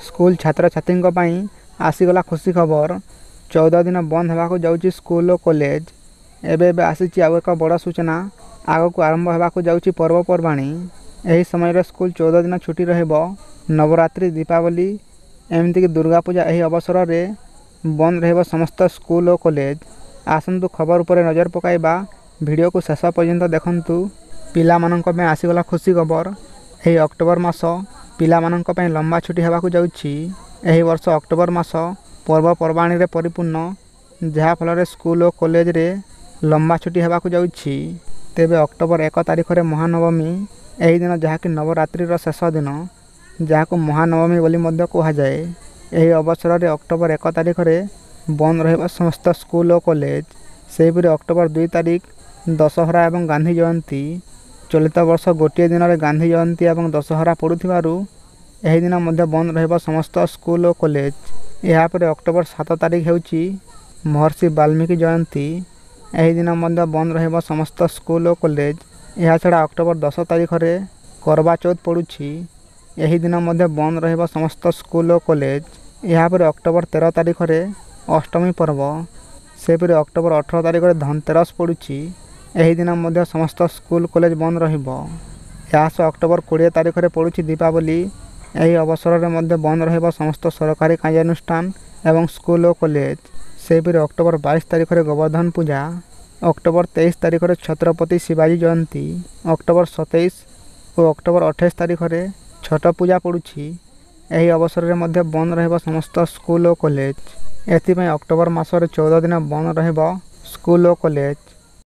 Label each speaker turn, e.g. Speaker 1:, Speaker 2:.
Speaker 1: School छात्र छात्री ପାଇଁ आसीगला खुशी खबर 14 दिन बंद होगा जाऊँगी स्कूल और कॉलेज। एबे आसी आउ एक बड़ सूचना आग को आरंभ होगा जाऊँगी पर्वपर्वाणी। यही समय स्कूल 14 दिन छुट्टी रहिबो। नवरात्रि दीपावली एमतीक दुर्गा पूजा यही अवसर में बंद रहिबो समस्त स्कूल और कॉलेज। आसंतु खबर उपर नजर पकाइबा वीडियो को शेष पर्यंत देखंतु। पिला माननक में आसीगला खुशी खबर। यही अक्टोबर मास पिला माननक में लंबा छुट्टी होगा जाऊँगी। यही वर्ष अक्टोबर मास पर्वपर्वाणी रे परिपूर्ण जहाँ फल स्कूल और कॉलेज रे लंबा छुट्टी होगा जाऊँगी। तेबे अक्टोबर 1 तारिख रे महानवमी यही दिन जहाँकि नवरात्रि शेष दिन जहाँ महानवमी बोली मध्य कहुए। यही अवसर में अक्टोबर 1 तारिख रे बंद रहिबा समस्त स्कूल और कॉलेज। सेहीपरि अक्टोबर 2 तारिख दशहरा एवं गांधी जयंती। चलित वर्ष गोटे दिन में गांधी जयंती एवं दशहरा पड़ुथिबारु यही दिन मध्य बंद रहिबा समस्त स्कूल और कॉलेज। यापर अक्टोबर 7 तारिख हेउची महर्षि वाल्मीकि जयंती। यही दिन मध्य बंद रहिबा समस्त स्कूल और कॉलेज। यह छड़ा अक्टोबर 10 तारिख रे करवा चौथ पड़ुछि। यही दिन मध्य बंद रहिबा समस्त स्कूल और कॉलेज। यापर अक्टोबर 13 तारिख रे अष्टमी पर्व। सेपरि अक्टोबर 18 तारिख रे धनतेरस पड़ुछि। यही दिन मध्य समस्त स्कूल कॉलेज बंद रहिबो। यास अक्टोबर 20 तारिख रे पड़ुछि दीपावली। यही अवसर में मध्य बंद रहिबो समस्त सरकारी कार्यानुष्ठान एवं स्कूल और कॉलेज। सेपरि अक्टोबर 22 तारिख रे गोवर्धन पूजा। अक्टोबर 23 तारिख रे छत्रपति शिवाजी जयंती। अक्टोबर 27 और अक्टोबर 28 तारिख रे छठ पूजा पड़ुछि। यही अवसर में मध्य बंद रहिबो समस्त स्कूल और कॉलेज। एथिपाई अक्टोबर मासरे 14 दिन बंद रहिबो स्कूल और कॉलेज।